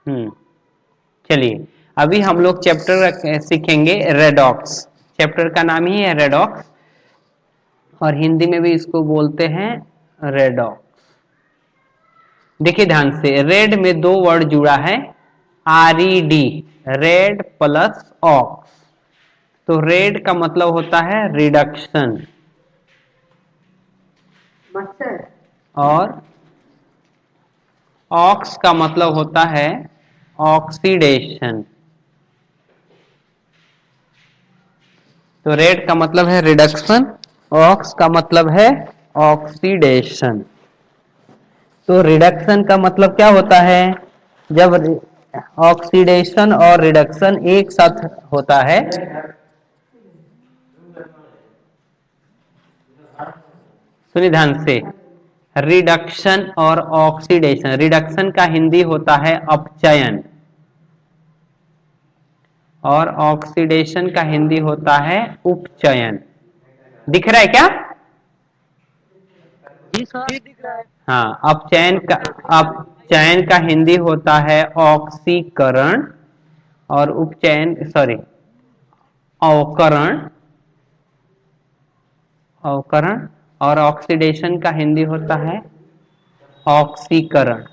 हम्म। चलिए, अभी हम लोग चैप्टर सीखेंगे रेडॉक्स। चैप्टर का नाम ही है रेडॉक्स, और हिंदी में भी इसको बोलते हैं रेडॉक्स। देखिए ध्यान से, रेड में दो वर्ड जुड़ा है, RED, रेड प्लस ऑक्स। तो रेड का मतलब होता है रिडक्शन, और ऑक्स का मतलब होता है ऑक्सीडेशन। तो रेड का मतलब है रिडक्शन, ऑक्स का मतलब है ऑक्सीडेशन। तो रिडक्शन का मतलब क्या होता है? जब ऑक्सीडेशन और रिडक्शन एक साथ होता है, सुनिए ध्यान से, रिडक्शन और ऑक्सीडेशन। रिडक्शन का हिंदी होता है अपचयन, और ऑक्सीडेशन का हिंदी होता है उपचयन। दिख रहा है क्या? जी सर, दिख रहा है। हाँ, अपचयन का हिंदी होता है ऑक्सीकरण, और उपचयन, सॉरी, अवकरण, अवकरण, और ऑक्सीडेशन का हिंदी होता है ऑक्सीकरण।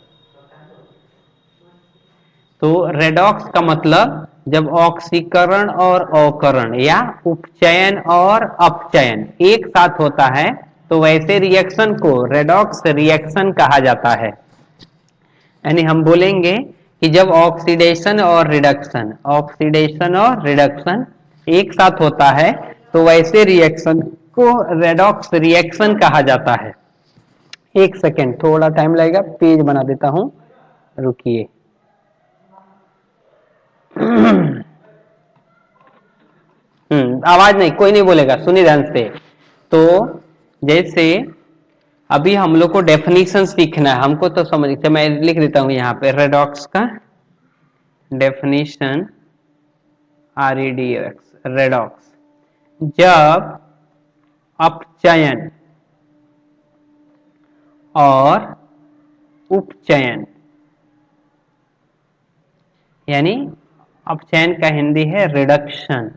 तो रेडॉक्स का मतलब जब ऑक्सीकरण और अवकरण या उपचयन और अपचयन एक साथ होता है, तो वैसे रिएक्शन को रेडॉक्स रिएक्शन कहा जाता है। यानी हम बोलेंगे कि जब ऑक्सीडेशन और रिडक्शन एक साथ होता है, तो वैसे रिएक्शन को रेडॉक्स रिएक्शन कहा जाता है। एक सेकेंड, थोड़ा टाइम लगेगा, पेज बना देता हूं, रुकिए। आवाज नहीं, कोई नहीं बोलेगा, सुनिए ध्यान से। तो जैसे अभी हम लोग को डेफिनेशन सीखना है, हमको तो समझ, मैं लिख देता हूं यहाँ पे रेडॉक्स का डेफिनेशन, REDX, रेडॉक्स। जब अपचयन और उपचयन, यानी अपचयन का हिंदी है रिडक्शन,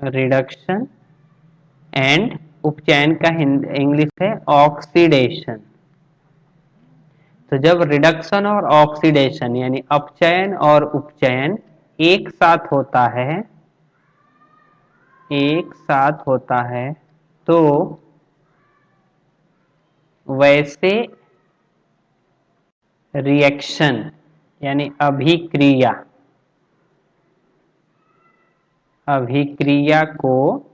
रिडक्शन, एंड उपचयन का इंग्लिश है ऑक्सीडेशन। तो जब रिडक्शन और ऑक्सीडेशन यानी अपचयन और उपचयन एक साथ होता है, एक साथ होता है, तो वैसे रिएक्शन यानी अभिक्रिया, अभिक्रिया को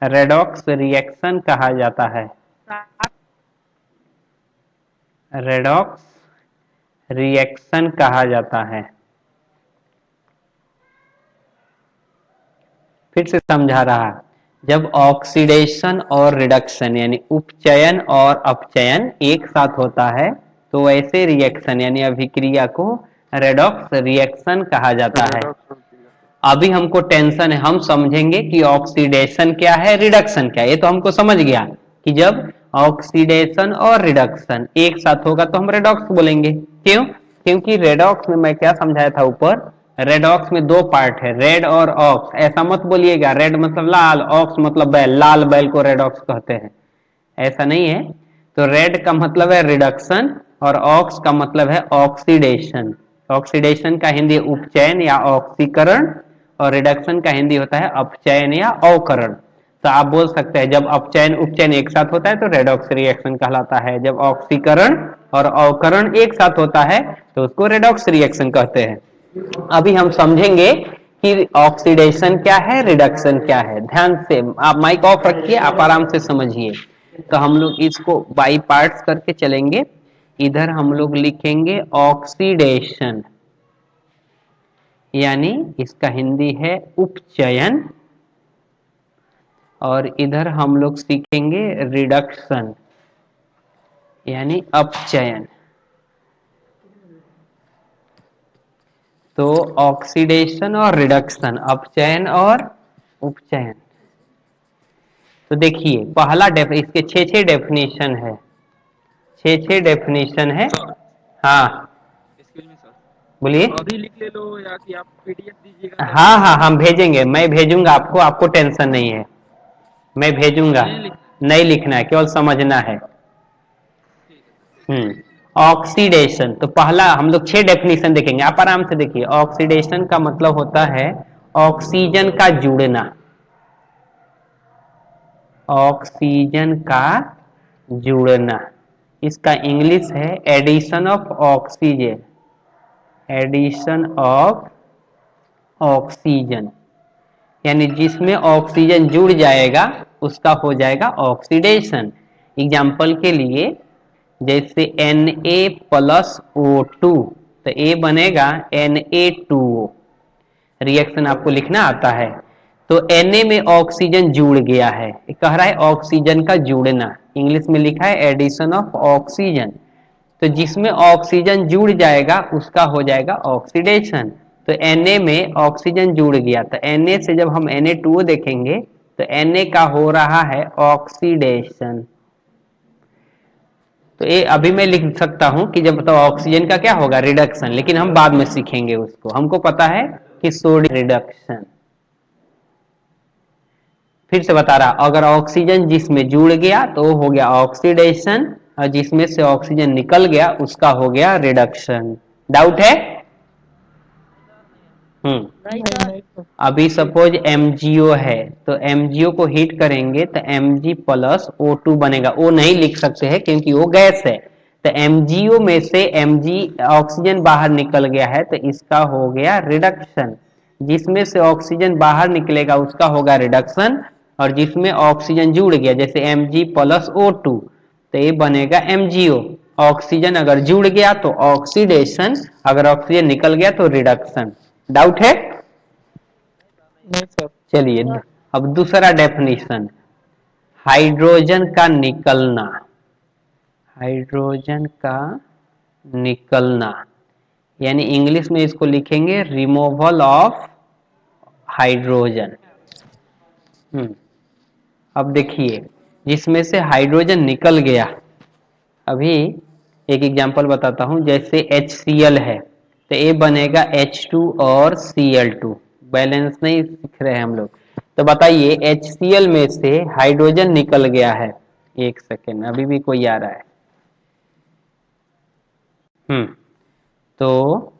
रेडॉक्स रिएक्शन कहा जाता है। रेडॉक्स रिएक्शन कहा जाता है। फिर से समझा रहा, जब ऑक्सीडेशन और रिडक्शन यानी उपचयन और अपचयन एक साथ होता है, तो ऐसे रिएक्शन यानी अभिक्रिया को रेडॉक्स रिएक्शन कहा जाता है। अभी हमको टेंशन है, हम समझेंगे कि ऑक्सीडेशन क्या है, रिडक्शन क्या है। ये तो हमको समझ गया कि जब ऑक्सीडेशन और रिडक्शन एक साथ होगा तो हम रेडॉक्स बोलेंगे। क्यों? क्योंकि रेडॉक्स में मैं क्या समझाया था ऊपर, रेडॉक्स में दो पार्ट है, रेड और ऑक्स। ऐसा मत बोलिएगा रेड मतलब लाल, ऑक्स मतलब बैल, लाल बैल को रेडॉक्स कहते हैं, ऐसा नहीं है। तो रेड का मतलब है रिडक्शन, और ऑक्स का मतलब है ऑक्सीडेशन। ऑक्सीडेशन का हिंदी उपचयन या ऑक्सीकरण, और रिडक्शन का हिंदी होता है अपचयन या अवकरण। तो आप बोल सकते हैं जब अपचयन उपचयन एक साथ होता है तो रेडॉक्स रिएक्शन कहलाता है, जब ऑक्सीकरण और अवकरण एक साथ होता है तो उसको रेडॉक्स रिएक्शन कहते हैं। अभी हम समझेंगे कि ऑक्सीडेशन क्या है, रिडक्शन क्या है। ध्यान से आप माइक ऑफ रखिए, आप आराम से समझिए। तो हम लोग इसको बाई पार्ट्स करके चलेंगे। इधर हम लोग लिखेंगे ऑक्सीडेशन, यानी इसका हिंदी है उपचयन, और इधर हम लोग सीखेंगे रिडक्शन यानी अपचयन। तो ऑक्सीडेशन और रिडक्शन, अपचयन और उपचयन। तो देखिए पहला इसके छह छह डेफिनेशन है, छह छह डेफिनेशन है। हाँ स्कूल में सर। बोलिए। तो अभी लिख ले लो या कि आप पीडीएफ दीजिएगा तब हाँ लिख हाँ लेंगे। हम भेजेंगे, मैं भेजूंगा आपको, आपको टेंशन नहीं है, मैं भेजूंगा। अभी नहीं लिखना है। नहीं लिखना है, केवल समझना है। ठीक है सर। ऑक्सीडेशन, तो पहला हम लोग 6 डेफिनेशन देखेंगे, आप आराम से देखिए। ऑक्सीडेशन का मतलब होता है ऑक्सीजन का जुड़ना, ऑक्सीजन का जुड़ना। इसका इंग्लिश है addition of oxygen, addition of oxygen, यानी जिसमें ऑक्सीजन जुड़ जाएगा उसका हो जाएगा ऑक्सीडेशन। एग्जाम्पल के लिए जैसे Na+O2, तो ए बनेगा Na2O। रिएक्शन आपको लिखना आता है। तो Na में ऑक्सीजन जुड़ गया है, कह रहा है ऑक्सीजन का जुड़ना, इंग्लिश में लिखा है एडिशन ऑफ ऑक्सीजन। तो जिसमें ऑक्सीजन जुड़ जाएगा उसका हो जाएगा ऑक्सीडेशन। तो Na में ऑक्सीजन जुड़ गया, तो Na से जब हम Na2O देखेंगे तो Na का हो रहा है ऑक्सीडेशन। तो ये अभी मैं लिख सकता हूं कि जब तो ऑक्सीजन का क्या होगा रिडक्शन, लेकिन हम बाद में सीखेंगे उसको, हमको पता है कि सोडियम रिडक्शन। फिर से बता रहा, अगर ऑक्सीजन जिसमें जुड़ गया तो हो गया ऑक्सीडेशन, और जिसमें से ऑक्सीजन निकल गया उसका हो गया रिडक्शन। डाउट है? नहीं हम्म। सर। अभी सपोज MgO है, तो MgO को हीट करेंगे तो Mg+O2 बनेगा। वो नहीं लिख सकते हैं क्योंकि वो गैस है। तो MgO में से Mg ऑक्सीजन बाहर निकल गया है, तो इसका हो गया रिडक्शन। जिसमें से ऑक्सीजन बाहर निकलेगा उसका होगा रिडक्शन, और जिसमें ऑक्सीजन जुड़ गया जैसे Mg+O2, तो ये बनेगा MgO। ऑक्सीजन अगर जुड़ गया तो ऑक्सीडेशन, अगर ऑक्सीजन निकल गया तो रिडक्शन। डाउट है? नहीं सर। चलिए अब दूसरा डेफिनेशन, हाइड्रोजन का निकलना, हाइड्रोजन का निकलना, यानी इंग्लिश में इसको लिखेंगे रिमूवल ऑफ हाइड्रोजन। अब देखिए, जिसमें से हाइड्रोजन निकल गया, अभी एक एग्जांपल बताता हूं, जैसे HCl है तो ये बनेगा H2 और Cl2। बैलेंस नहीं सीख रहे हैं हम लोग, तो बताइए HCl में से हाइड्रोजन निकल गया है। एक सेकेंड, अभी भी कोई आ रहा है। हम्म। तो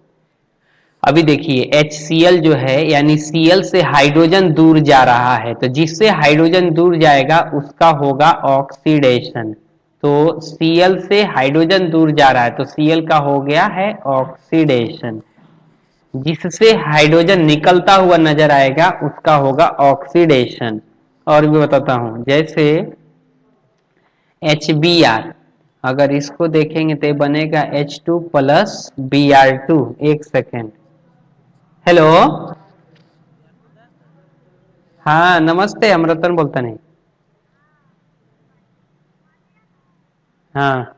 अभी देखिए HCl जो है, यानी Cl से हाइड्रोजन दूर जा रहा है, तो जिससे हाइड्रोजन दूर जाएगा उसका होगा ऑक्सीडेशन। तो Cl से हाइड्रोजन दूर जा रहा है तो Cl का हो गया है ऑक्सीडेशन। जिससे हाइड्रोजन निकलता हुआ नजर आएगा उसका होगा ऑक्सीडेशन। और भी बताता हूं, जैसे HBr, अगर इसको देखेंगे तो बनेगा H2+Br2। एक सेकेंड, हेलो, हाँ नमस्ते, हम रतन बोलता नहीं। हाँ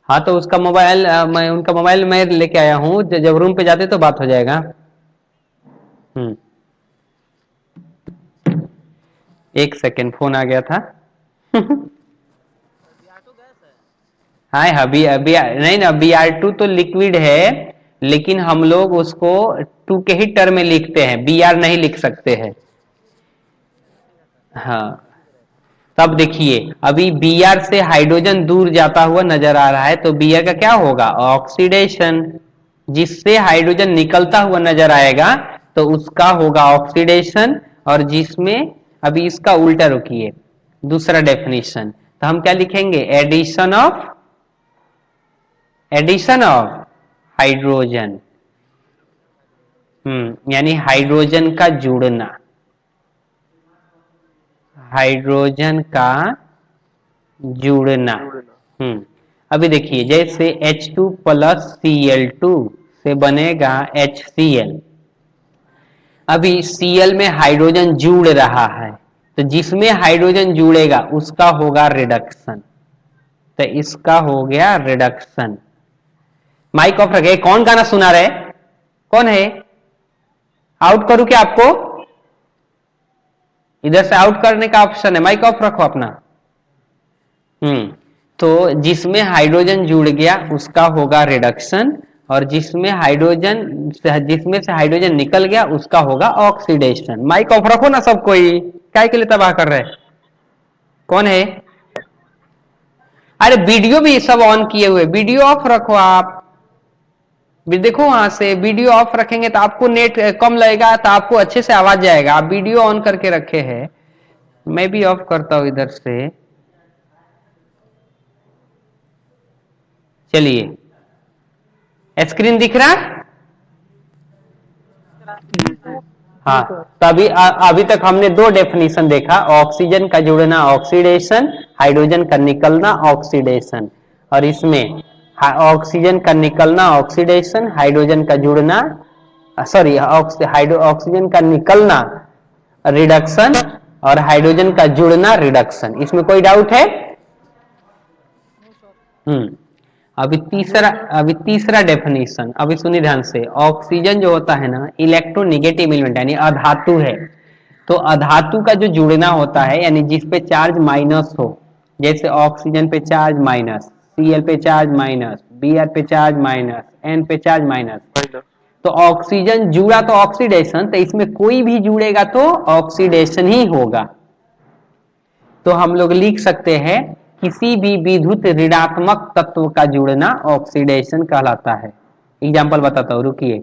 हाँ, तो उसका मोबाइल मैं उनका मोबाइल मैं लेके आया हूँ, जब रूम पे जाते तो बात हो जाएगा। हम्म। एक सेकेंड, फोन आ गया था। हाँ अभी अभी नहीं ना, Br2 तो लिक्विड है, लेकिन हम लोग उसको टू के ही टर्म में लिखते हैं, Br नहीं लिख सकते हैं। हाँ, तब देखिए अभी Br से हाइड्रोजन दूर जाता हुआ नजर आ रहा है, तो Br का क्या होगा ऑक्सीडेशन। जिससे हाइड्रोजन निकलता हुआ नजर आएगा तो उसका होगा ऑक्सीडेशन। और जिसमें, अभी इसका उल्टा रुकिए, दूसरा डेफिनेशन, तो हम क्या लिखेंगे एडिशन ऑफ हाइड्रोजन। यानी हाइड्रोजन का जुड़ना, हाइड्रोजन का जुड़ना। अभी देखिए जैसे H2+Cl2 से बनेगा HCl। अभी Cl में हाइड्रोजन जुड़ रहा है, तो जिसमें हाइड्रोजन जुड़ेगा उसका होगा रिडक्शन। तो इसका हो गया रिडक्शन। माइक ऑफ रखे, कौन गाना सुना रहे, कौन है? आउट करूं क्या आपको? इधर से आउट करने का ऑप्शन है, माइक ऑफ रखो अपना। तो जिसमें हाइड्रोजन जुड़ गया उसका होगा रिडक्शन, और जिसमें से हाइड्रोजन निकल गया उसका होगा ऑक्सीडेशन। माइक ऑफ रखो ना सब, कोई काय के लिए तबाह कर रहे हैं? कौन है? अरे वीडियो भी सब ऑन किए हुए, वीडियो ऑफ रखो आप भी। देखो वहां से वीडियो ऑफ रखेंगे तो आपको नेट कम लगेगा, तो आपको अच्छे से आवाज जाएगा। आप वीडियो ऑन करके रखे हैं, मैं भी ऑफ करता हूं इधर से। चलिए, स्क्रीन दिख रहा है? हाँ, तो अभी तक हमने दो डेफिनेशन देखा, ऑक्सीजन का जुड़ना ऑक्सीडेशन, हाइड्रोजन का निकलना ऑक्सीडेशन। और इसमें ऑक्सीजन का निकलना ऑक्सीडेशन, हाइड्रोजन का जुड़ना, सॉरी ऑक्सीजन का निकलना रिडक्शन, और हाइड्रोजन का जुड़ना रिडक्शन। इसमें कोई डाउट है? हम्म अभी तीसरा डेफिनेशन, अभी सुनिए ध्यान से। ऑक्सीजन जो होता है ना, इलेक्ट्रोनिगेटिव एलिमेंट यानी अधातु है। तो अधातु का जो जुड़ना होता है, यानी जिस पे चार्ज माइनस हो, जैसे ऑक्सीजन पे चार्ज माइनस, Cl पे चार्ज माइनस, Br पे चार्ज माइनस, N पे चार्ज माइनस, तो ऑक्सीजन जुड़ा तो ऑक्सीडेशन, तो इसमें कोई भी जुड़ेगा तो ऑक्सीडेशन ही होगा। तो हम लोग लिख सकते हैं किसी भी विद्युत ऋणात्मक तत्व का जुड़ना ऑक्सीडेशन कहलाता है। एग्जाम्पल बताता हूं, रुकिए।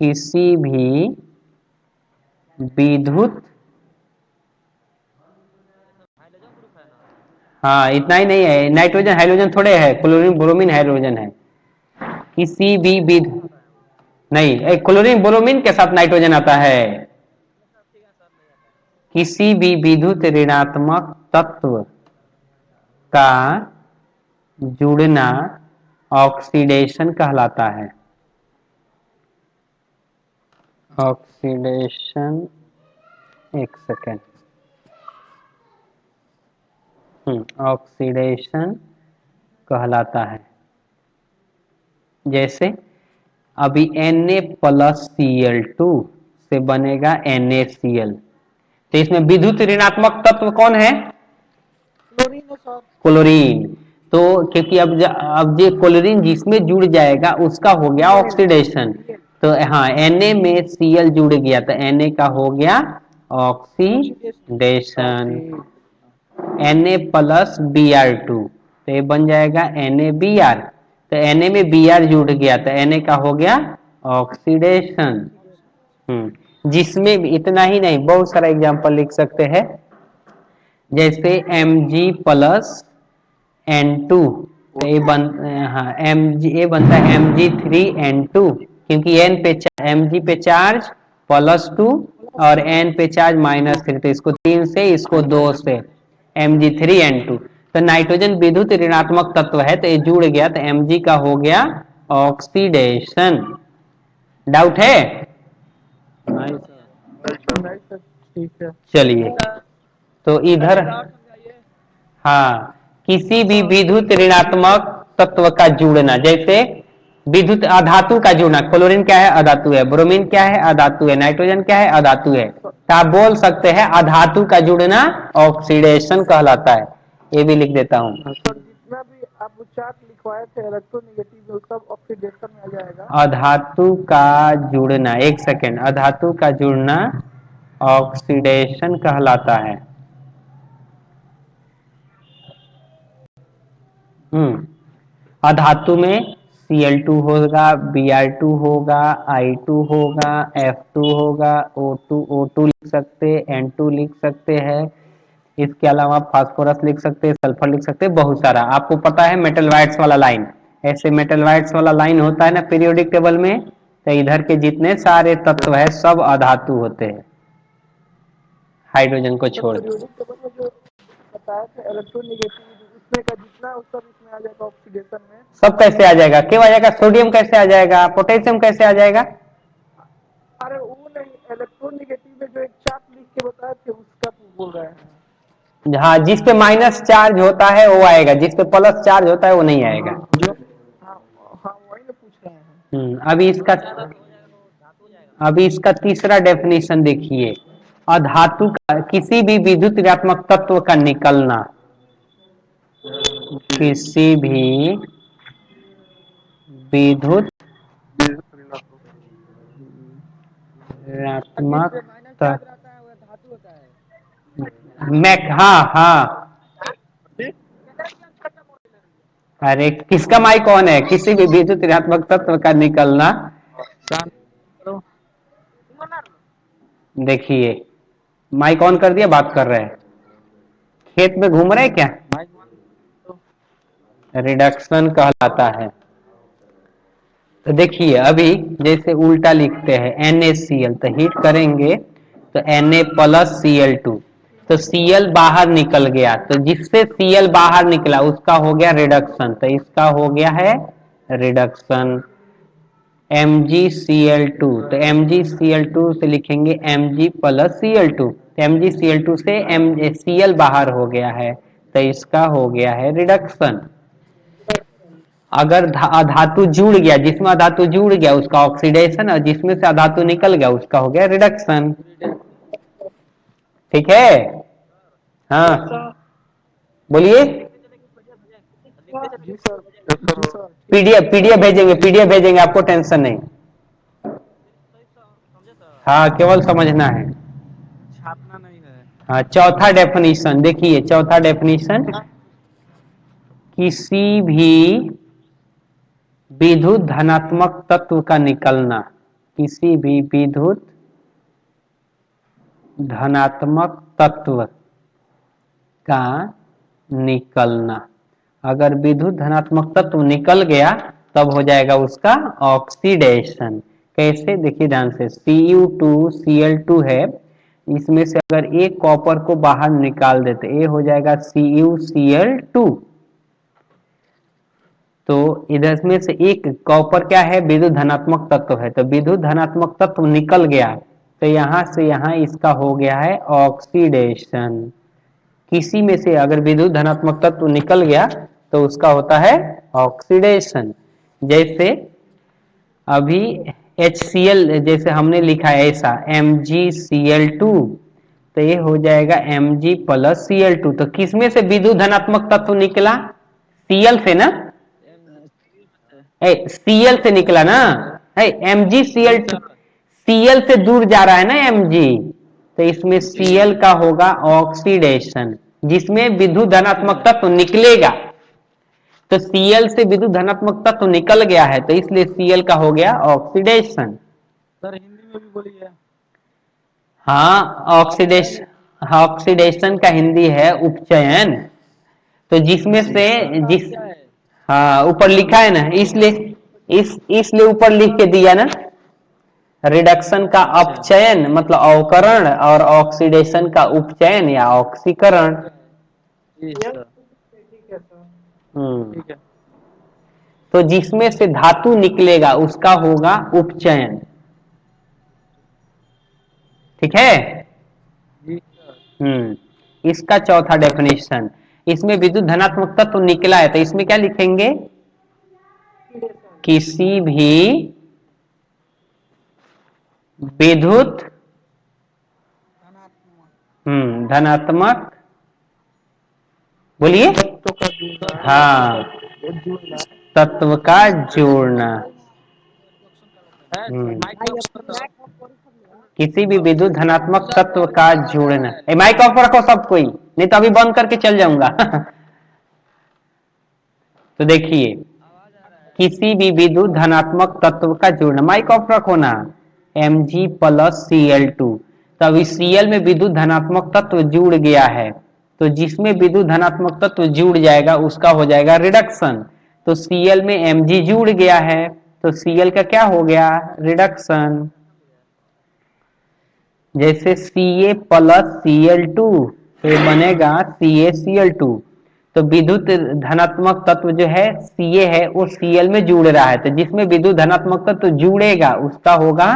किसी भी विद्युत, हाँ इतना ही नहीं है, नाइट्रोजन हाइड्रोजन थोड़े है, क्लोरीन ब्रोमीन हाइड्रोजन है। किसी भी विद्युत, नहीं, क्लोरीन ब्रोमीन के साथ नाइट्रोजन आता है। किसी भी विद्युत ऋणात्मक तत्व का जुड़ना ऑक्सीडेशन कहलाता है। ऑक्सीडेशन, एक सेकेंड, ऑक्सीडेशन कहलाता है। जैसे अभी Na+Cl2 से बनेगा NaCl, तो इसमें विद्युत ऋणात्मक तत्व कौन है? क्लोरीन है सर। क्लोरीन। तो क्योंकि अब ये क्लोरीन जिसमें जुड़ जाएगा उसका हो गया ऑक्सीडेशन। तो हाँ, Na में Cl जुड़ गया तो Na का हो गया ऑक्सीडेशन। Na+Br2, तो ये बन जाएगा NaBr। तो Na में Br जुड़ गया तो Na का हो गया ऑक्सीडेशन। जिसमें इतना ही नहीं, बहुत सारा एग्जांपल लिख सकते हैं। जैसे Mg+N2, तो ये बनता है Mg3N2, क्योंकि Mg पे चार्ज +2 और N पे चार्ज -3, तो इसको 3 से, इसको 2 से, Mg3N2। तो नाइट्रोजन विद्युत ऋणात्मक तत्व है, तो ये जुड़ गया तो Mg का हो गया ऑक्सीडेशन। डाउट है? ठीक है। चलिए, तो इधर, हाँ, किसी भी विद्युत ऋणात्मक तत्व का जुड़ना, जैसे विद्युत अधातु का जुड़ना, क्लोरीन क्या है? अधातु है। ब्रोमीन क्या है? अधातु है। नाइट्रोजन क्या है? अधातु है। तो आप बोल सकते हैं अधातु का जुड़ना ऑक्सीडेशन कहलाता है। ये भी लिख देता हूं। सर जितना भी आप चार्ट लिखवाए थे इलेक्ट्रोनेगेटिव, वो सब ऑक्सीडेशन में आ जाएगा। अधातु का जुड़ना, एक सेकेंड, अधातु का जुड़ना ऑक्सीडेशन कहलाता है। अधातु में Cl2 होगा, Br2 होगा, I2 होगा, F2 होगा, O2 लिख सकते, N2 लिख सकते हैं। इसके अलावा फास्फोरस लिख सकते हैं, सल्फर लिख सकते हैं, बहुत सारा। आपको पता है मेटल वाइट्स वाला लाइन, ऐसे मेटल वाइट्स वाला लाइन होता है ना पीरियोडिक टेबल में, तो इधर के जितने सारे तत्व है सब अधातु होते हैं, हाइड्रोजन को छोड़ के। पीरियोडिक टेबल में जो बताया था इलेक्ट्रोनेगेटिव, उसमें का जितना वो सब इसमें आ जाएगा ऑक्सीडेशन में। सब कैसे आ जाएगा? क्यों आ जाएगा? सोडियम कैसे आ जाएगा? पोटेशियम कैसे आ जाएगा? अरे वो नहीं, इलेक्ट्रोनेगेटिव में जो एक चार्ट लिख के बताए थे उसका बोल रहे हैं। हाँ, जिस पे माइनस चार्ज होता है वो आएगा, जिस पे प्लस चार्ज होता है वो नहीं आएगा। हाँ हाँ, वही ना पूछ रहे हैं। अभी इसका तीसरा डेफिनेशन देखिए। अधातु का किसी भी विद्युत ऋणात्मक तत्व का निकलना, किसी भी विद्युत ऋणात्मक मैक, हाँ हाँ। अरे किसका माइक ऑन है? किसी भी विद्युत ऋणात्मक तत्व का निकलना। देखिए माइक ऑन कर दिया, बात कर रहे हैं। खेत में घूम रहे हैं क्या? रिडक्शन कहलाता है। तो देखिए अभी जैसे उल्टा लिखते हैं NaCl, तो हीट करेंगे तो Na प्लस Cl2, तो Cl बाहर निकल गया, तो जिससे Cl बाहर निकला उसका हो गया रिडक्शन, तो इसका हो गया है रिडक्शन MgCl2। तो MgCl2 से लिखेंगे Mg प्लस Cl2, तो MgCl2 से Cl बाहर हो गया है, तो इसका हो गया है रिडक्शन। अगर अधातु जुड़ गया, जिसमें अधातु जुड़ गया उसका ऑक्सीडेशन, और जिसमें से अधातु निकल गया उसका हो गया रिडक्शन। ठीक है? हाँ बोलिए। जी सर, जी सर। पीडीएफ भेजेंगे, पीडीएफ भेजेंगे, आपको टेंशन नहीं। हाँ केवल समझना है, छापना नहीं है। हाँ। चौथा डेफिनेशन देखिए, चौथा डेफिनेशन, किसी भी विद्युत धनात्मक तत्व का निकलना, किसी भी विद्युत धनात्मक तत्व का निकलना, अगर विद्युत धनात्मक तत्व निकल गया तब हो जाएगा उसका ऑक्सीडेशन। कैसे? देखिए ध्यान से, Cu2Cl2 है, इसमें से अगर एक कॉपर को बाहर निकाल देते, ये हो जाएगा CuCl2। तो इधर में से एक कॉपर क्या है? विद्युत धनात्मक तत्व है, तो विद्युत धनात्मक तत्व निकल गया, तो यहां से यहां इसका हो गया है ऑक्सीडेशन। किसी में से अगर विद्युत धनात्मक तत्व निकल गया तो उसका होता है ऑक्सीडेशन। जैसे अभी HCl जैसे हमने लिखा है ऐसा MgCl2, तो ये हो जाएगा Mg प्लस Cl2। तो किसमें से विद्युत धनात्मक तत्व निकला? Cl से ना, Cl से निकला ना, MgCl2। Cl से दूर जा रहा है ना Mg, तो इसमें Cl का होगा ऑक्सीडेशन। जिसमें विद्युत धनात्मक तत्व निकलेगा, तो Cl से विद्युत धनात्मक तत्व निकल गया है, तो इसलिए Cl का हो गया ऑक्सीडेशन। सर हिंदी में भी बोलिए। हाँ ऑक्सीडेशन, ऑक्सीडेशन का हिंदी है उपचयन। तो जिसमें से जिस, हाँ ऊपर लिखा है ना, इसलिए ऊपर लिख के दिया ना। रिडक्शन का अपचयन मतलब अवकरण, और ऑक्सीडेशन का उपचयन या ऑक्सीकरण। ठीक है सर। ठीक है। तो जिसमें से धातु निकलेगा उसका होगा उपचयन। ठीक है? जी सर। इसका चौथा डेफिनेशन, इसमें विद्युत धनात्मक तत्व निकला है, तो इसमें क्या लिखेंगे? किसी भी विद्युत धनात्मक, बोलिए, हाँ, तत्व का जोड़ना। किसी भी विद्युत धनात्मक तत्व का जोड़ना। माइक ऑफ रखो सब कोई, नहीं तो अभी बंद करके चल जाऊंगा। तो देखिए, किसी भी विद्युत धनात्मक तत्व का जोड़ना, माइक ऑफ रखो ना, Mg प्लस Cl2। तो अभी Cl में विद्युत धनात्मक तत्व जुड़ गया है, तो जिसमें विद्युत धनात्मक तत्व जुड़ जाएगा उसका हो जाएगा रिडक्शन। तो Cl में Mg जुड़ गया है, तो Cl का क्या हो गया? रिडक्शन। जैसे Ca प्लस Cl2 तो बनेगा CaCl2। तो विद्युत धनात्मक तत्व जो है Ca है वो Cl में जुड़ रहा है, तो जिसमें विद्युत धनात्मक तत्व जुड़ेगा उसका होगा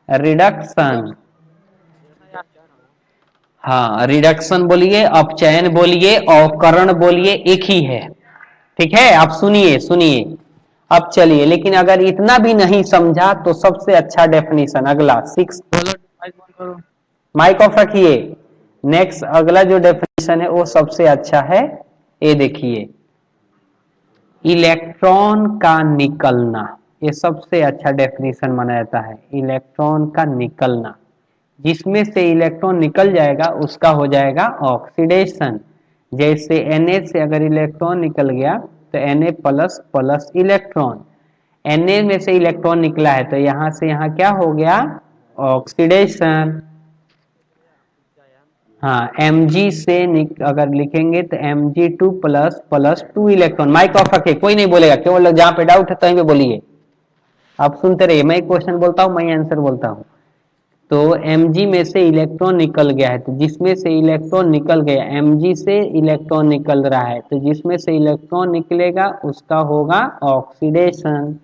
रिडक्शन। हाँ रिडक्शन बोलिए, अपचयन बोलिए, अवकरण बोलिए, एक ही है। ठीक है? आप सुनिए सुनिए। अब चलिए, लेकिन अगर इतना भी नहीं समझा तो सबसे अच्छा डेफिनेशन अगला 6, माइक ऑफ रखिए। नेक्स्ट अगला जो डेफिनेशन है वो सबसे अच्छा है, ये देखिए, इलेक्ट्रॉन का निकलना, ये सबसे अच्छा डेफिनेशन माना जाता है, इलेक्ट्रॉन का निकलना। जिसमें से इलेक्ट्रॉन निकल जाएगा उसका हो जाएगा ऑक्सीडेशन। जैसे Na से अगर इलेक्ट्रॉन निकल गया तो Na plus plus electron, Na में से इलेक्ट्रॉन निकला है तो यहां से यहां क्या हो गया, ऑक्सीडेशन। हाँ, Mg से अगर लिखेंगे तो Mg2 plus plus 2 electron. Mike off रखे, कोई नहीं बोलेगा, केवल जहां पे डाउट है तहीं पे बोलिए, आप सुनते रहिए, मैं क्वेश्चन बोलता हूं, मैं आंसर बोलता हूं। तो Mg में से इलेक्ट्रॉन निकल गया है, तो जिसमें से इलेक्ट्रॉन निकल गया, Mg से इलेक्ट्रॉन निकल रहा है, तो जिसमें से इलेक्ट्रॉन निकलेगा उसका होगा ऑक्सीडेशन।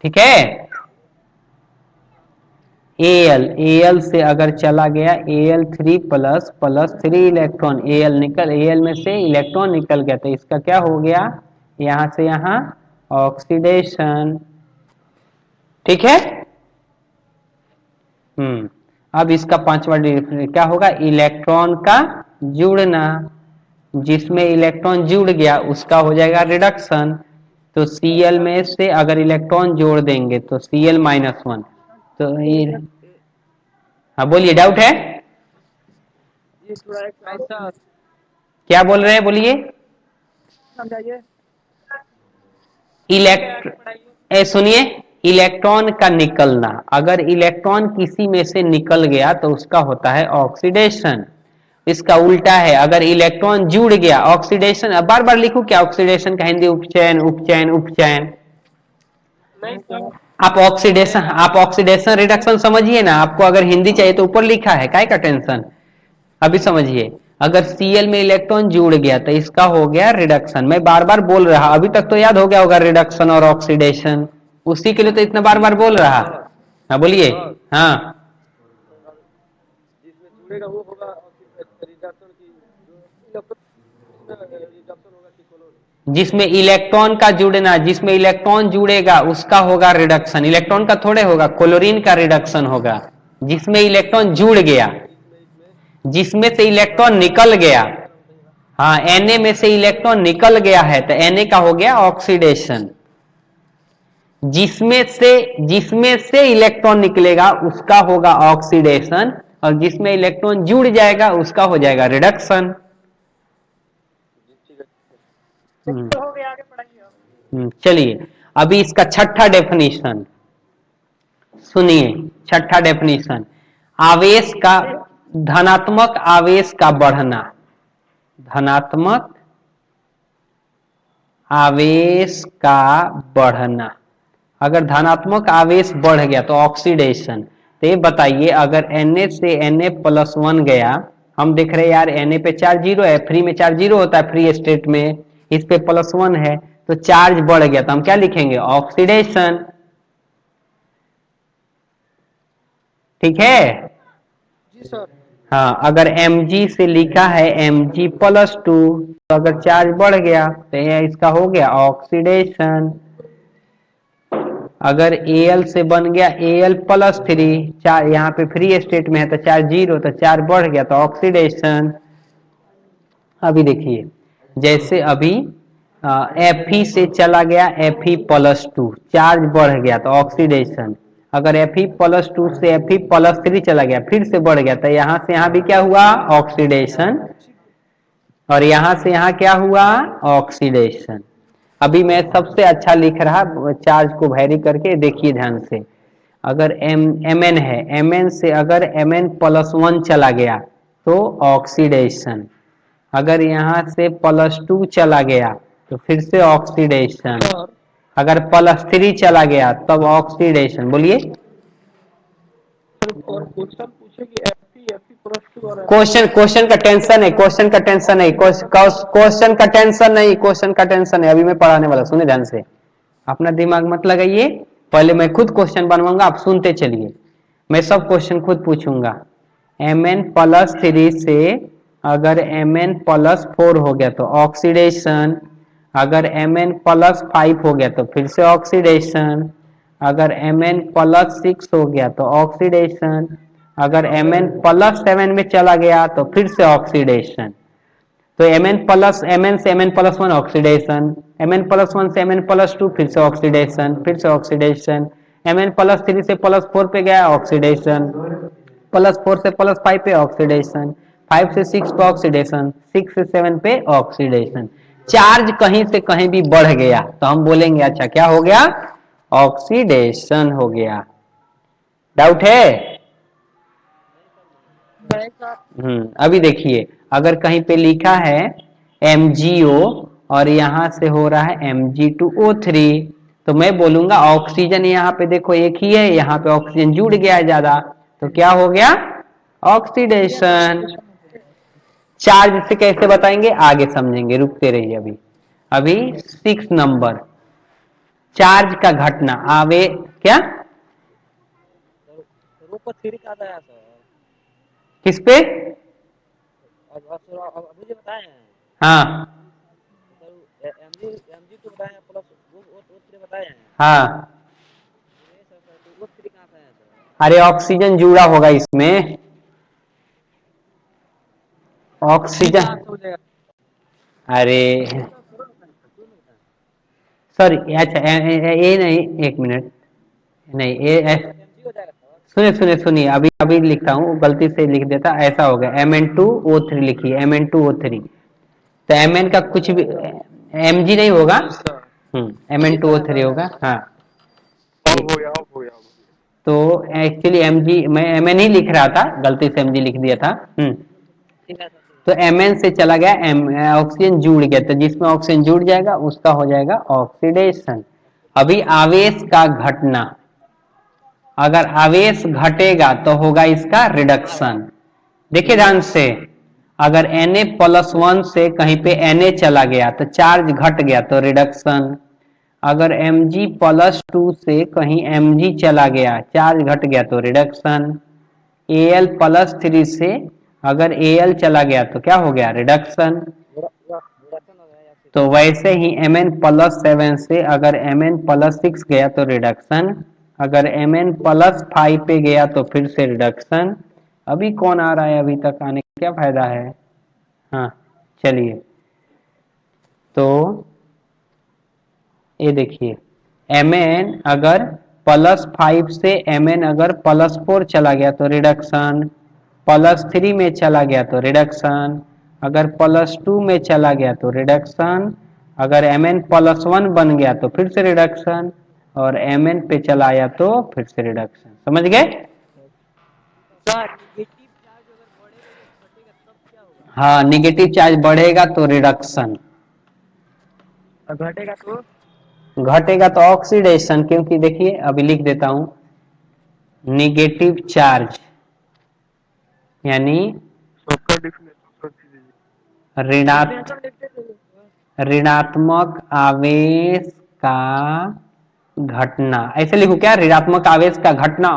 ठीक है। Al से अगर चला गया Al3 plus plus 3 electron, Al में से इलेक्ट्रॉन निकल गया तो इसका क्या हो गया, यहां से यहां ऑक्सीडेशन। ठीक है। अब इसका पांचवा क्या होगा, इलेक्ट्रॉन का जुड़ना। जिसमें इलेक्ट्रॉन जुड़ गया उसका हो जाएगा रिडक्शन। तो Cl में से अगर इलेक्ट्रॉन जोड़ देंगे तो Cl-1, तो ये, हाँ बोलिए, डाउट है, ये थोड़ा एक क्या बोल रहे हैं, बोलिए। समझाइए। सुनिए, इलेक्ट्रॉन का निकलना, अगर इलेक्ट्रॉन किसी में से निकल गया तो उसका होता है ऑक्सीडेशन। इसका उल्टा है, अगर इलेक्ट्रॉन जुड़ गया, ऑक्सीडेशन, अब बार बार लिखूं क्या ऑक्सीडेशन का हिंदी, उपचयन उपचयन उपचयन। नहीं सर, आप ऑक्सीडेशन रिडक्शन समझिए ना, आपको अगर हिंदी चाहिए तो ऊपर लिखा है, काय का टेंशन। अभी समझिए, अगर Cl में इलेक्ट्रॉन जुड़ गया तो इसका हो गया रिडक्शन। मैं बार बार बोल रहा, अभी तक तो याद हो गया होगा रिडक्शन और ऑक्सीडेशन, उसी के लिए तो इतना बार बार बोल रहा। हाँ बोलिए। हाँ, जिसमें जुड़ेगा वो होगा रिडक्शन की, रिडक्शन होगा कि क्लोरीन। जिसमें इलेक्ट्रॉन का जुड़ना, जिसमें इलेक्ट्रॉन जुड़ेगा उसका होगा रिडक्शन। इलेक्ट्रॉन का थोड़े होगा, क्लोरीन का रिडक्शन होगा। जिसमें इलेक्ट्रॉन जुड़ गया, जिसमें से इलेक्ट्रॉन निकल गया, हाँ Na में से इलेक्ट्रॉन निकल गया है तो Na का हो गया ऑक्सीडेशन। जिसमें से इलेक्ट्रॉन निकलेगा उसका होगा ऑक्सीडेशन, और जिसमें इलेक्ट्रॉन जुड़ जाएगा उसका हो जाएगा रिडक्शन। तो हो गया, आगे पढ़ाइए। चलिए, अभी इसका छठा डेफिनेशन सुनिए। छठा डेफिनेशन, आवेश का, धनात्मक आवेश का बढ़ना, धनात्मक आवेश का बढ़ना। अगर धनात्मक आवेश बढ़ गया तो ऑक्सीडेशन। तो ये बताइए, अगर Na से Na+1 गया, हम देख रहे हैं यार Na पे चार्ज जीरो है, फ्री में चार्ज जीरो होता है फ्री स्टेट में, इस पे +1 है, तो चार्ज बढ़ गया तो हम क्या लिखेंगे, ऑक्सीडेशन। ठीक है। जी सर। हाँ, अगर Mg से लिखा है Mg+2, तो अगर चार्ज बढ़ गया तो ये इसका हो गया ऑक्सीडेशन। अगर Al से बन गया Al+3, चार यहाँ पे फ्री स्टेट में है तो चार्ज जीरो, तो चार्ज बढ़ गया तो ऑक्सीडेशन। अभी देखिए, जैसे अभी Fe से चला गया Fe+2, चार्ज बढ़ गया तो ऑक्सीडेशन। अगर Fe+2 से Fe+3 चला गया, फिर से बढ़ गया, तो यहां से यहां भी क्या हुआ, ऑक्सीडेशन, और यहां से यहां क्या हुआ, ऑक्सीडेशन। अभी मैं सबसे अच्छा लिख रहा, चार्ज को वैरी करके देखिए ध्यान से। अगर Mn है, Mn से अगर Mn+1 चला गया तो ऑक्सीडेशन। अगर यहाँ से +2 चला गया तो फिर से ऑक्सीडेशन। अगर +3 चला गया तब ऑक्सीडेशन। बोलिए, और क्वेश्चन पूछे कि Fe+2 और क्वेश्चन का टेंशन है, क्वेश्चन का टेंशन नहीं, क्वेश्चन का टेंशन नहीं, क्वेश्चन का टेंशन है। अभी मैं पढ़ाने वाला, सुने ध्यान से, अपना दिमाग मत लगाइए। पहले मैं खुद क्वेश्चन बनवाऊंगा, आप सुनते चलिए, मैं सब क्वेश्चन खुद पूछूंगा। Mn+3 से अगर Mn+4 हो गया तो ऑक्सीडेशन। अगर Mn+5 हो गया तो फिर से ऑक्सीडेशन। अगर Mn+6 हो गया तो ऑक्सीडेशन। अगर Mn+7 में चला गया तो फिर से ऑक्सीडेशन। तो Mn से Mn+1 ऑक्सीडेशन, Mn+1 से Mn+2 फिर से ऑक्सीडेशन, फिर से ऑक्सीडेशन, Mn+3 से +4 पे गया ऑक्सीडेशन, +4 से +5 पे ऑक्सीडेशन, 5 से 6 पे ऑक्सीडेशन, 6 से 7 पे ऑक्सीडेशन। चार्ज कहीं से कहीं भी बढ़ गया तो हम बोलेंगे अच्छा क्या हो गया, ऑक्सीडेशन हो गया। डाउट है? नहीं सर। अभी देखिए अगर कहीं पे लिखा है MgO और यहां से हो रहा है Mg2O3, तो मैं बोलूंगा ऑक्सीजन यहाँ पे देखो एक ही है, यहाँ पे ऑक्सीजन जुड़ गया है ज्यादा, तो क्या हो गया, ऑक्सीडेशन। चार्ज से कैसे बताएंगे आगे समझेंगे, रुकते रहिए। अभी अभी 6 नंबर, चार्ज का घटना आवे क्या, सर ऊपर थ्री का आता है सर। किस पे, अब अभी जो बताए हैं हाँ सर, एमजी टू बताए हैं प्लस वो थ्री बताए हैं। हाँ, ये सर सर तो वो थ्री कहाँ से आया सर? अरे ऑक्सीजन जुड़ा होगा इसमें, ऑक्सीजन, हो जाएगा। अरे सॉरी, अच्छा ये नहीं, एक मिनट, नहीं ये एमजी हो जाएगा सर। सुनिए सुनिए सुनिए, अभी अभी लिखता हूँ, गलती से लिख देता, ऐसा हो गया Mn2O3 लिखिए, Mn2O3, तो Mn का कुछ भी Mg नहीं होगा, Mn2O3 होगा, हाँ। ऑफ हो गया, ऑफ हो गया। तो एक्चुअली Mg, मैं Mn ही लिख रहा था, गलती से Mg लिख दिया था। ठीक है सर। तो Mn से चला गया, ऑक्सीजन जुड़ गया, तो जिसमें ऑक्सीजन जुड़ जाएगा उसका हो जाएगा ऑक्सीडेशन। अभी आवेश का घटना, अगर आवेश घटेगा तो होगा इसका रिडक्शन। देखिए ध्यान से, अगर Na+1 से कहीं पे Na चला गया तो चार्ज घट गया तो रिडक्शन, अगर Mg+2 से कहीं Mg चला गया चार्ज घट गया तो रिडक्शन, Al+3 से अगर Al चला गया तो क्या हो गया, रिडक्शन। रिडक्शन हो गया या फिर तो वैसे ही Mn+7 से अगर Mn+6 गया तो रिडक्शन, अगर Mn+5 पे गया तो फिर से रिडक्शन। अभी कौन आ रहा है, अभी तक आने का क्या फायदा है, हाँ चलिए। तो ये देखिए, Mn अगर +5 से Mn अगर +4 चला गया तो रिडक्शन, +3 में चला गया तो रिडक्शन, अगर +2 में चला गया तो रिडक्शन, अगर Mn+1 बन गया तो फिर से रिडक्शन, और Mn पे चला आया तो फिर से रिडक्शन। समझ गए? सर नेगेटिव चार्ज अगर बढ़ेगा या घटेगा तब क्या होगा? हाँ, निगेटिव चार्ज बढ़ेगा तो रिडक्शन, और घटेगा तो घटेगा तो ऑक्सीडेशन। क्योंकि देखिए अभी लिख देता हूं, निगेटिव चार्ज यानी सबका डिफिनेशन कर दीजिए। ऋणात्मक आवेश का घटना, ऐसे लिखो क्या, ऋणात्मक आवेश का घटना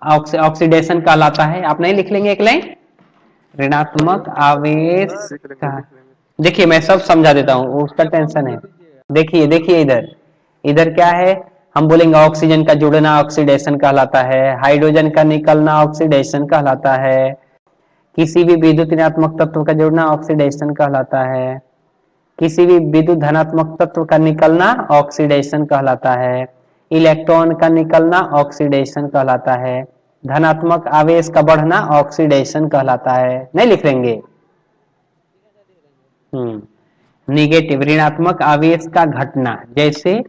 ऑक्सीडेशन कहलाता है। आप नहीं लिख लेंगे एक लाइन, ऋणात्मक आवेश का, देखिए मैं सब समझा देता हूँ, उसका टेंशन है। देखिए देखिए इधर, इधर क्या है, हम बोलेंगे ऑक्सीजन का जुड़ना ऑक्सीडेशन कहलाता है, हाइड्रोजन का निकलना ऑक्सीडेशन कहलाता है, किसी भी विद्युत ऋणात्मक तत्व का जुड़ना ऑक्सीडेशन कहलाता है, किसी भी विद्युत धनात्मक तत्व का निकलना ऑक्सीडेशन कहलाता है, इलेक्ट्रॉन का निकलना ऑक्सीडेशन कहलाता है, धनात्मक आवेश का बढ़ना ऑक्सीडेशन कहलाता है। नहीं लिख लेंगे? निगेटिव ऋणात्मक आवेश का घटना, जैसे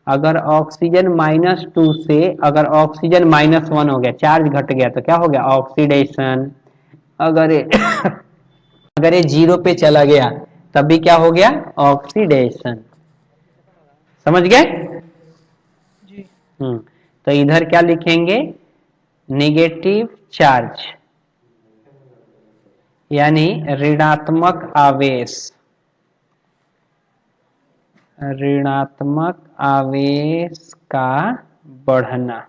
अगर ऑक्सीजन -2 से अगर ऑक्सीजन -1 हो गया, चार्ज घट गया तो क्या हो गया, ऑक्सीडेशन। अगर अगर ये 0 पे चला गया तब भी क्या हो गया, ऑक्सीडेशन। समझ गए? जी। तो इधर क्या लिखेंगे, निगेटिव चार्ज यानी ऋणात्मक आवेश, ऋणात्मक आवेश का बढ़ना।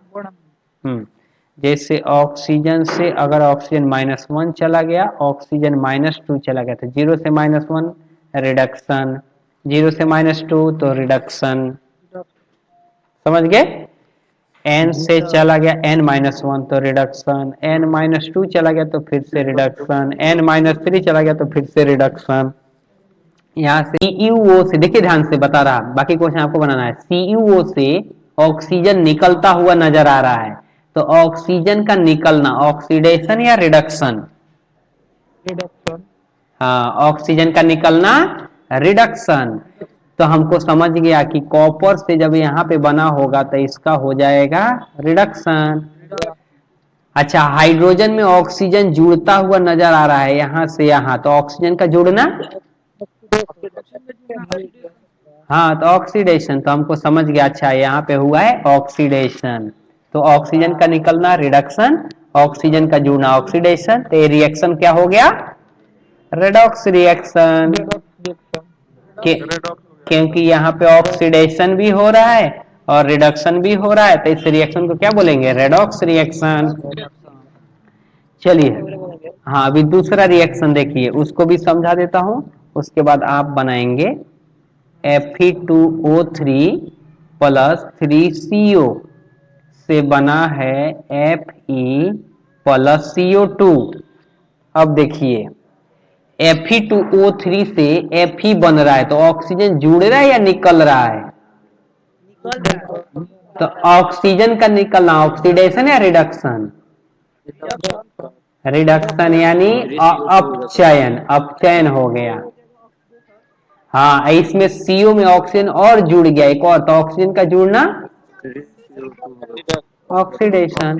जैसे ऑक्सीजन से अगर ऑक्सीजन -1 चला गया, ऑक्सीजन -2 चला गया, तो 0 से -1 रिडक्शन, 0 से -2 तो रिडक्शन। समझ गए? n से चला गया n-1 तो रिडक्शन, n-2 चला गया तो फिर से रिडक्शन, n-3 चला गया तो फिर से रिडक्शन। यहाँ से CuO से देखिए ध्यान से बता रहा, बाकी क्वेश्चन आपको बनाना है। CuO से ऑक्सीजन निकलता हुआ नजर आ रहा है, तो ऑक्सीजन का निकलना ऑक्सीडेशन या रिडक्शन? रिडक्शन। हाँ, ऑक्सीजन का निकलना रिडक्शन। तो हमको समझ गया कि कॉपर से जब यहाँ पे बना होगा तो इसका हो जाएगा रिडक्शन। अच्छा, हाइड्रोजन में ऑक्सीजन जुड़ता हुआ नजर आ रहा है यहाँ से यहाँ, तो ऑक्सीजन का जुड़ना, हाँ तो ऑक्सीडेशन, तो हमको समझ गया। अच्छा, यहाँ पे हुआ है ऑक्सीडेशन, तो ऑक्सीजन का निकलना रिडक्शन, ऑक्सीजन का जुड़ना ऑक्सीडेशन, तो ये रिएक्शन क्या हो गया? Redox reaction. क्योंकि यहाँ पे ऑक्सीडेशन भी हो रहा है और रिडक्शन भी हो रहा है, तो इस रिएक्शन को क्या बोलेंगे? Redox reaction. चलिए, हाँ अभी दूसरा रिएक्शन देखिए, उसको भी समझा देता हूं, उसके बाद आप बनाएंगे। Fe2O3 प्लस 3CO से बना है Fe प्लस CO2। अब देखिए, Fe2O3 से Fe बन रहा है, तो ऑक्सीजन जुड़ रहा है या निकल रहा है? निकल रहा है। तो ऑक्सीजन का निकलना ऑक्सीडेशन या रिडक्शन? रिडक्शन यानी अपचयन, अपचयन हो गया। हाँ, इसमें CO में ऑक्सीजन और जुड़ गया एक और, तो ऑक्सीजन का जुड़ना ऑक्सीडेशन,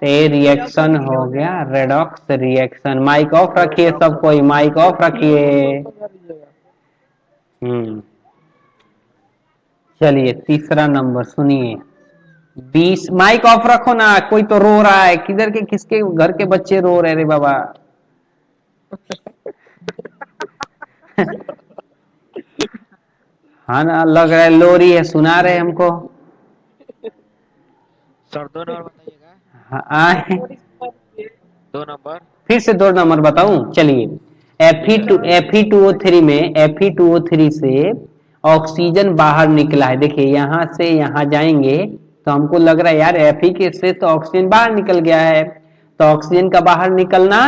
तो ये रिएक्शन हो गया रेडॉक्स रिएक्शन। माइक ऑफ रखिए सब कोई, माइक ऑफ रखिए। चलिए तीसरा नंबर सुनिए। 20, माइक ऑफ रखो ना, कोई तो रो रहा है, किधर के किसके घर के बच्चे रो रहे रे बाबा? हाँ ना, लग रहा है लोरी है, सुना रहे हमको। सर 2 नंबर बताइएगा। हाँ, आए 2 नंबर। फिर से 2 नंबर बताऊं? चलिए, Fe2O3 में Fe2O3 से ऑक्सीजन बाहर निकला है। देखिए यहाँ से यहाँ जाएंगे तो हमको लग रहा है यार Fe के से तो ऑक्सीजन बाहर निकल गया है, तो ऑक्सीजन का बाहर निकलना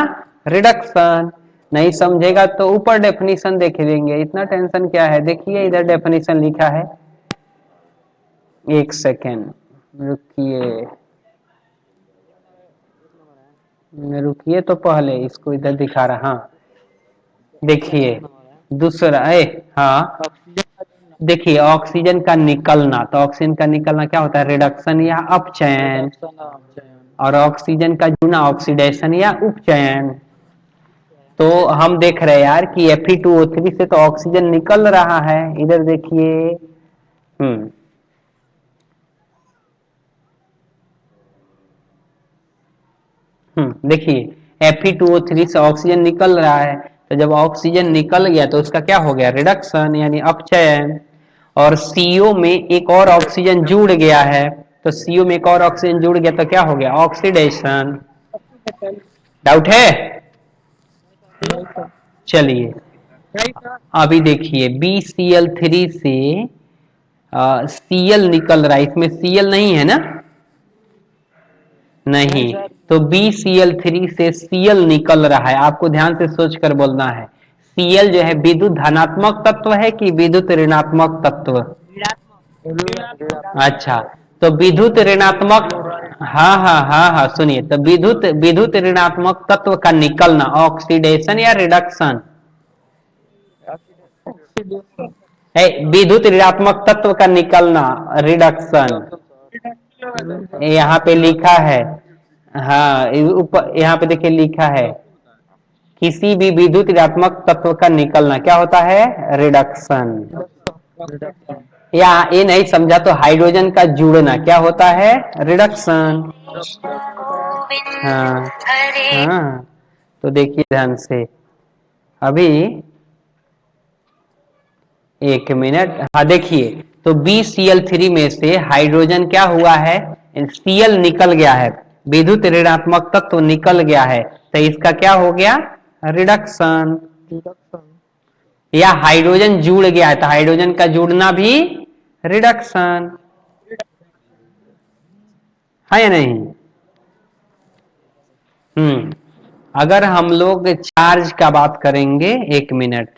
रिडक्शन। नहीं समझेगा तो ऊपर डेफिनेशन देख लेंगे, इतना टेंशन क्या है। देखिए इधर डेफिनेशन लिखा है, एक सेकेंड रुकिए, रुकिए तो पहले इसको इधर दिखा रहा। हाँ देखिए दूसरा हाँ देखिए, ऑक्सीजन का निकलना, तो ऑक्सीजन का निकलना क्या होता है? रिडक्शन या अपचयन, और ऑक्सीजन का जुड़ना ऑक्सीडेशन या उपचयन। तो हम देख रहे हैं यार कि Fe2O3 से तो ऑक्सीजन निकल रहा है, इधर देखिए। देखिए Fe2O3 से ऑक्सीजन निकल रहा है, तो जब ऑक्सीजन निकल गया तो उसका क्या हो गया? रिडक्शन यानी अपचयन। और CO में एक और ऑक्सीजन जुड़ गया है, तो CO में एक और ऑक्सीजन जुड़ गया तो क्या हो गया? ऑक्सीडेशन। डाउट है? चलिए अभी देखिए BCl3 से Cl निकल रहा है, इसमें Cl नहीं है ना? नहीं, तो BCl3 से Cl निकल रहा है। आपको ध्यान से सोचकर बोलना है। Cl जो है विद्युत धनात्मक तत्व है कि विद्युत ऋणात्मक तत्व? अच्छा, तो विद्युत ऋणात्मक, हाँ हाँ हाँ हाँ सुनिए, तो विद्युत ऋणात्मक तत्व का निकलना ऑक्सीडेशन या रिडक्शन? विद्युत ऋणात्मक तत्व का निकलना रिडक्शन। यहाँ पे लिखा है, हाँ ऊपर यहाँ पे देखिए लिखा है, किसी भी विद्युत ऋणात्मक तत्व का निकलना क्या होता है? रिडक्शन। या ये नहीं समझा तो हाइड्रोजन का जुड़ना क्या होता है? रिडक्शन। हाँ हाँ, तो देखिए ध्यान से, अभी एक मिनट। हाँ देखिए, तो BCl3 में से हाइड्रोजन क्या हुआ है? Cl निकल गया है, विद्युत ऋणात्मक तत्व निकल गया है, तो इसका क्या हो गया? रिडक्शन। या हाइड्रोजन जुड़ गया है, तो हाइड्रोजन का जुड़ना भी रिडक्शन। हाँ या नहीं? अगर हम लोग चार्ज का बात करेंगे, एक मिनट।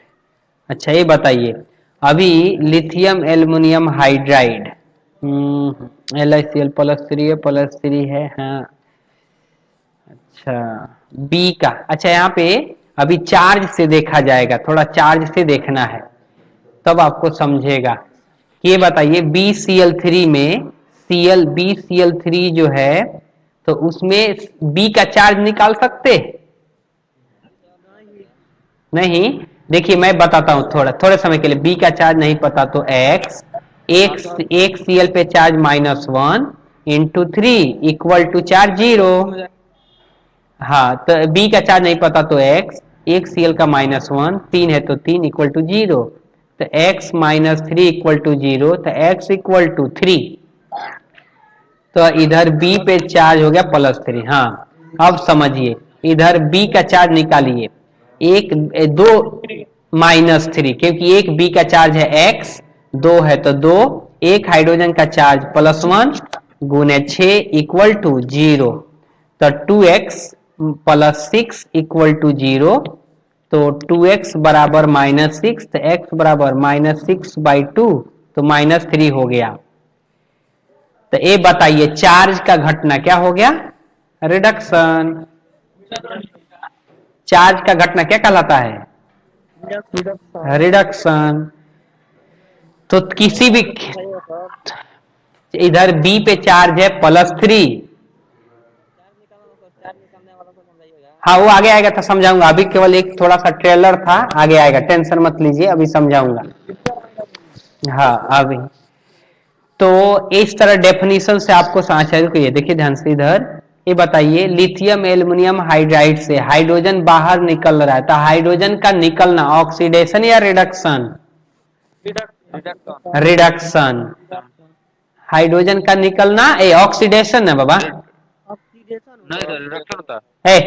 अच्छा ये बताइए, अभी लिथियम एल्युमिनियम हाइड्राइड LiCl+3 है, +3 है, हाँ। अच्छा बी का, अच्छा यहाँ पे अभी चार्ज से देखा जाएगा, थोड़ा चार्ज से देखना है तब आपको समझेगा। ये बताइए BCl3 में BCl3 जो है, तो उसमें बी का चार्ज निकाल सकते? नहीं। देखिए मैं बताता हूं, थोड़े समय के लिए बी का चार्ज नहीं पता तो एक्स, एक सीएल पे charge -1 into 3 equal to charge 0। हाँ तो बी का चार्ज नहीं पता तो एक्स, एक सीएल का -1, 3 है तो 3 इक्वल टू 0, तो x -3 इक्वल टू 0, तो x इक्वल टू 3। तो इधर b पे चार्ज हो गया +3। हाँ अब समझिए, इधर b का चार्ज निकालिए, एक दो -3, क्योंकि एक b का चार्ज है x, 2 है तो 2, एक हाइड्रोजन का चार्ज +1 गुने 6 इक्वल टू 0, तो 2x +6 इक्वल टू 0, तो 2x बराबर -6, तो x बराबर -6/2, तो -3 हो गया। तो ये बताइए चार्ज का घटना क्या हो गया? रिडक्शन। चार्ज का घटना क्या कहलाता है? रिडक्शन। तो किसी भी, इधर बी पे चार्ज है +3। हाँ वो आगे आएगा तो समझाऊंगा, अभी केवल एक थोड़ा सा ट्रेलर था, आगे आएगा, टेंशन मत लीजिए, अभी समझाऊंगा। हाँ अभी तो इस तरह डेफिनेशन से आपको समझ को, ये देखिए ध्यान से इधर, ये बताइए लिथियम एल्युमिनियम हाइड्राइड से हाइड्रोजन बाहर निकल रहा है, तो हाइड्रोजन का निकलना ऑक्सीडेशन या रिडक्शन? रिडक्शन। हाइड्रोजन का निकलना ए ऑक्सीडेशन है बाबा, नहीं रिडक्शन होता है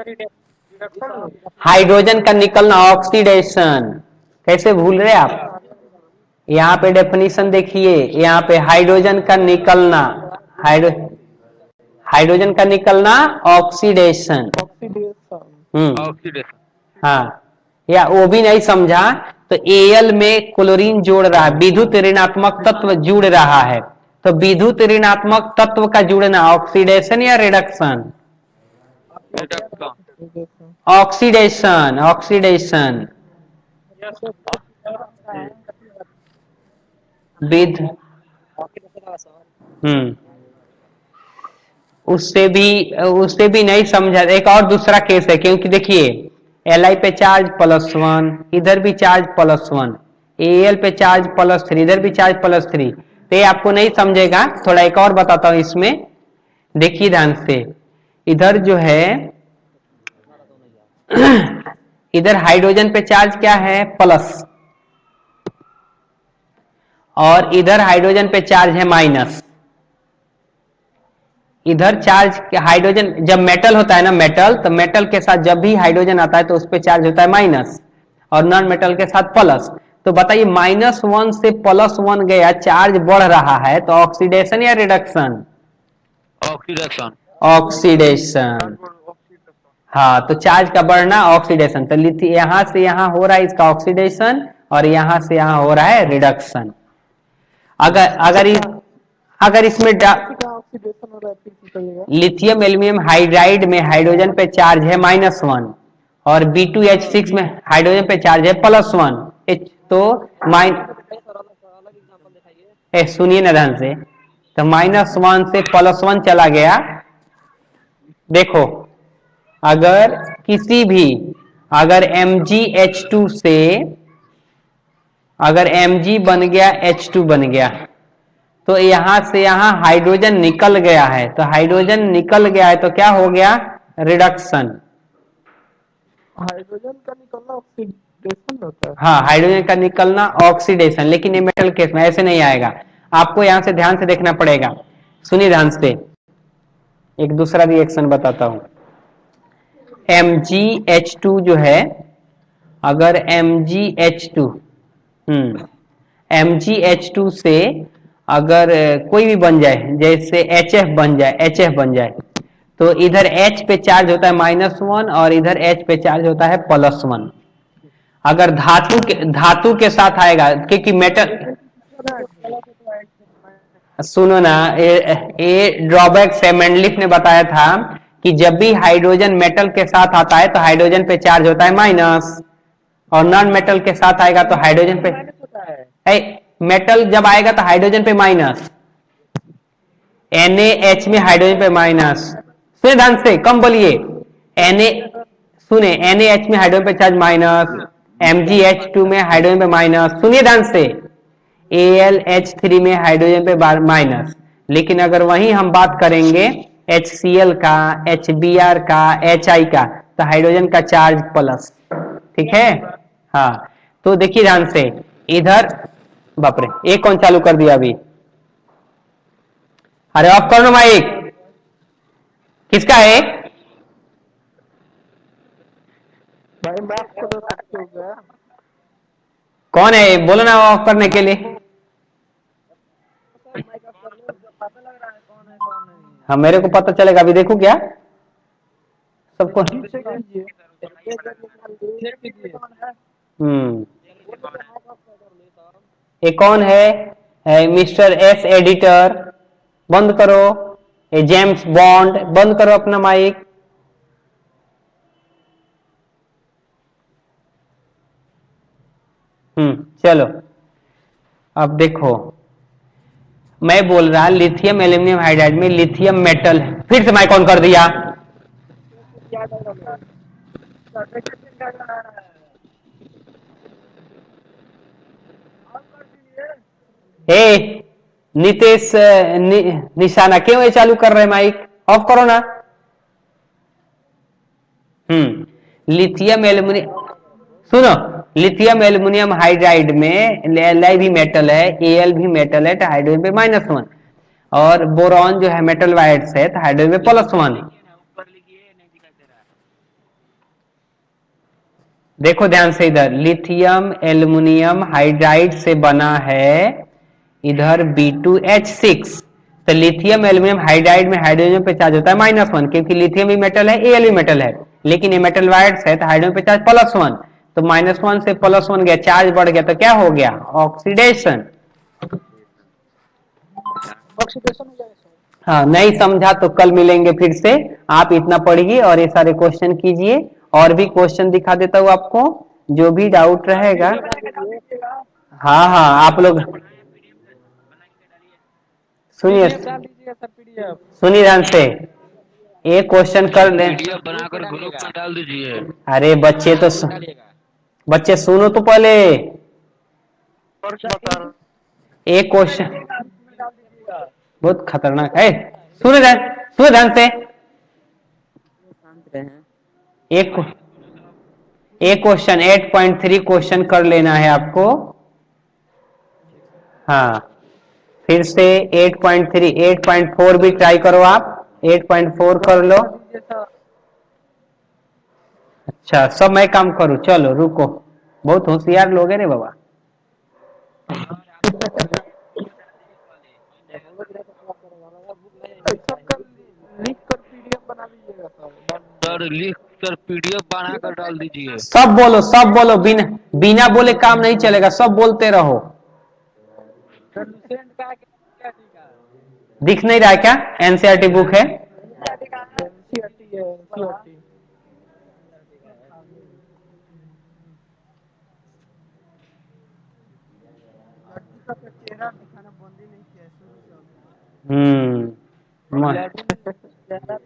रिडक्शन हाइड्रोजन का निकलना ऑक्सीडेशन। कैसे भूल रहे आप? यहाँ पे डेफिनेशन देखिए, यहाँ पे हाइड्रोजन का निकलना, हाइड्रोजन का निकलना ऑक्सीडेशन। ऑक्सीडेशन। ऑक्सीडेशन। हाँ, या वो भी नहीं समझा तो एल में क्लोरीन जोड़ रहा है, विद्युत ऋणात्मक तत्व जुड़ रहा है, तो विद्युत ऋणात्मक तत्व का जुड़ना ऑक्सीडेशन या रिडक्शन? ऑक्सीडेशन। ऑक्सीडेशन विद उससे भी नहीं समझा। एक और दूसरा केस है, क्योंकि देखिए Li पे चार्ज +1, इधर भी चार्ज +1, Al पे चार्ज +3, इधर भी चार्ज +3, तो ये आपको नहीं समझेगा। थोड़ा एक और बताता हूं इसमें, देखिए ध्यान से, इधर जो है इधर हाइड्रोजन पे चार्ज क्या है? प्लस, और इधर हाइड्रोजन पे चार्ज है माइनस। इधर चार्ज, हाइड्रोजन जब मेटल होता है ना, मेटल, तो मेटल के साथ जब भी हाइड्रोजन आता है तो उस पर चार्ज होता है माइनस, और नॉन मेटल के साथ प्लस। तो बताइए -1 से +1 गया, चार्ज बढ़ रहा है, तो ऑक्सीडेशन या रिडक्शन? ऑक्सीडेशन। ऑक्सीडेशन। हाँ तो चार्ज का बढ़ना ऑक्सीडेशन, तो लिथियम यहां से यहां हो रहा है इसका ऑक्सीडेशन, और यहां से यहां हो रहा है रिडक्शन। अगर इसमें ऑक्सीडेशन हो रहा है, फिर से कहिएगा। लिथियम एल्युमिनियम हाइड्राइड में हाइड्रोजन पे चार्ज है -1, और B2H6 में हाइड्रोजन पे चार्ज है +1, तो सुनिए ना ध्यान से, तो -1 से +1 चला गया। देखो अगर किसी भी, अगर MgH2 से, अगर Mg बन गया, H2 बन गया, तो यहां से यहां हाइड्रोजन निकल गया है, तो हाइड्रोजन निकल गया है तो क्या हो गया? रिडक्शन। हाइड्रोजन का निकलना ऑक्सीडेशन होता है। हाँ हाइड्रोजन का निकलना ऑक्सीडेशन, लेकिन ये मेटल केस में ऐसे नहीं आएगा, आपको यहां से ध्यान से देखना पड़ेगा। सुनिए ध्यान से, एक दूसरा रिएक्शन बताता हूं। MgH2 जो है, अगर MgH2 से अगर कोई भी बन जाए, जैसे एच एफ बन जाए, तो इधर H पे चार्ज होता है -1 और इधर H पे चार्ज होता है +1। अगर धातु के साथ आएगा, क्योंकि मेटल, सुनो ना, ये ड्रॉबैक्स है। मेंडलिफ ने बताया था कि जब भी हाइड्रोजन मेटल के साथ आता है तो हाइड्रोजन पे चार्ज होता है माइनस, और नॉन मेटल के साथ आएगा तो हाइड्रोजन पे, मेटल जब आएगा तो हाइड्रोजन पे माइनस, NaH में हाइड्रोजन पे माइनस। सुने ध्यान से, कम बोलिए। Na, सुने, NaH में हाइड्रोजन पे चार्ज माइनस, MgH2 में हाइड्रोजन पे माइनस, सुनिए ध्यान से, AlH3 में हाइड्रोजन पे माइनस। लेकिन अगर वहीं हम बात करेंगे HCl का, HBr का, HI का, तो हाइड्रोजन का चार्ज प्लस। ठीक है, हाँ। तो देखिए ध्यान से, इधर, बाप रे, एक कौन चालू कर दिया अभी? अरे ऑफ कर लो माइक। किसका है? भाई मैं आपको तो सकते हो गया। कौन है बोलो ना ऑफ करने के लिए। माइक ऑफ कर लो, पता लग रहा है कौन है कौन नहीं। हाँ, मेरे को पता चलेगा, अभी देखू क्या सबको। ठीक से कीजिए। कौन है? हम्म, माइक ऑफ कर लो साहब। ये कौन है? मिस्टर एस एडिटर, बंद करो। ये जेम्स बॉन्ड, बंद करो अपना माइक। चलो, अब देखो, मैं बोल रहा लिथियम एल्यूमिनियम हाइड्राइड में लिथियम मेटल है। फिर से माइक ऑन कर दिया। क्या कर लो? ऑफ कर दीजिए। ए नितेश, निशाना क्यों ये चालू कर रहे हैं माइक? ऑफ करो ना। लिथियम एल्यूमिनियम, सुनो, लिथियम एल्यूमिनियम हाइड्राइड में Li भी मेटल है, Al भी मेटल है, तो हाइड्रोजन पे -1, और बोरॉन जो है मेटल वाइड्स है, तो हाइड्रोजन पे +1। ऊपर लिखिए, नहीं दिखाई दे रहा। देखो ध्यान से, इधर लिथियम एल्यूमिनियम हाइड्राइड से बना है, इधर B2H6। तो लिथियम एल्यूमिनियम हाइड्राइड में हाइड्रोजन पे चार्ज होता है -1, क्योंकि लिथियम भी मेटल है, Al भी मेटल है, लेकिन ये मेटल वाइड्स है, तो हाइड्रोजन पे चार्ज +1। तो -1 से +1 गया, चार्ज बढ़ गया, तो क्या हो गया? ऑक्सीडेशन। ऑक्सीडेशन हो जाएगा सर। हाँ, नहीं समझा तो कल मिलेंगे फिर से। आप इतना पढ़िए और ये सारे क्वेश्चन कीजिए। और भी क्वेश्चन दिखा देता हूँ आपको, जो भी डाउट रहेगा। हाँ हाँ, आप लोग सुनिए, पीडीएफ डाल दीजिएगा सर, पीडीएफ। सुनिए ध्यान से, एक क्वेश्चन कर ले। पीडीएफ बनाकर ग्रुप में डाल दीजिए। अरे बच्चे तो डालिएगा। बच्चे सुनो तो पहले, बता रहा एक क्वेश्चन डाल दीजिएगा। बहुत खतरनाक है। सुनो ध्यान से, शांत रहें। एक एक क्वेश्चन 8.3 क्वेश्चन कर लेना है आपको। हाँ, फिर से 8.3, 8.4 भी ट्राई करो आप, 8.4 कर लो। दीजिए सर। अच्छा, सब मैं काम करूं, चलो रुको, बहुत होशियार लोग हैं रे बाबा। सबका लिख कर पीडीएफ बना दीजिएगा सर, डाल सर दीजिएगा। लिख कर पीडीएफ बनाकर डाल दीजिए। सब बोलो, बिना बिना बोले काम नहीं चलेगा, सब बोलते रहो। सर लुसेंट का क्या ठीक है? दिख नहीं रहा है क्या? एनसीईआरटी बुक है। एनसीईआरटी है, एनसीईआरटी। लड़की का तो चेहरा दिखाना बंद ही नहीं किया है शुरू से अभी तक।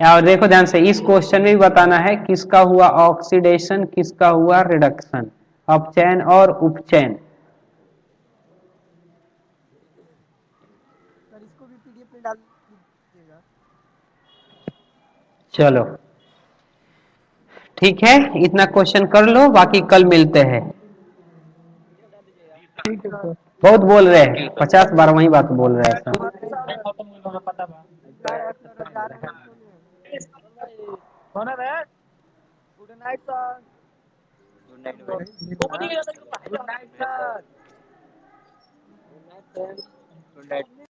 और देखो ध्यान से, इस क्वेश्चन में भी बताना है किसका हुआ ऑक्सीडेशन, किसका हुआ रिडक्शन, अपचयन और उपचयन। सर इसको भी पीडीएफ में डाल दीजिएगा। चलो ठीक है, इतना क्वेश्चन कर लो, बाकी कल मिलते हैं। ठीक है सर। बहुत बोल रहे हैं, 50 बार वही बात बोल रहे हैं सब। कौन है रे? Good night sir. Good night भाई। Good night sir. Then तो लेट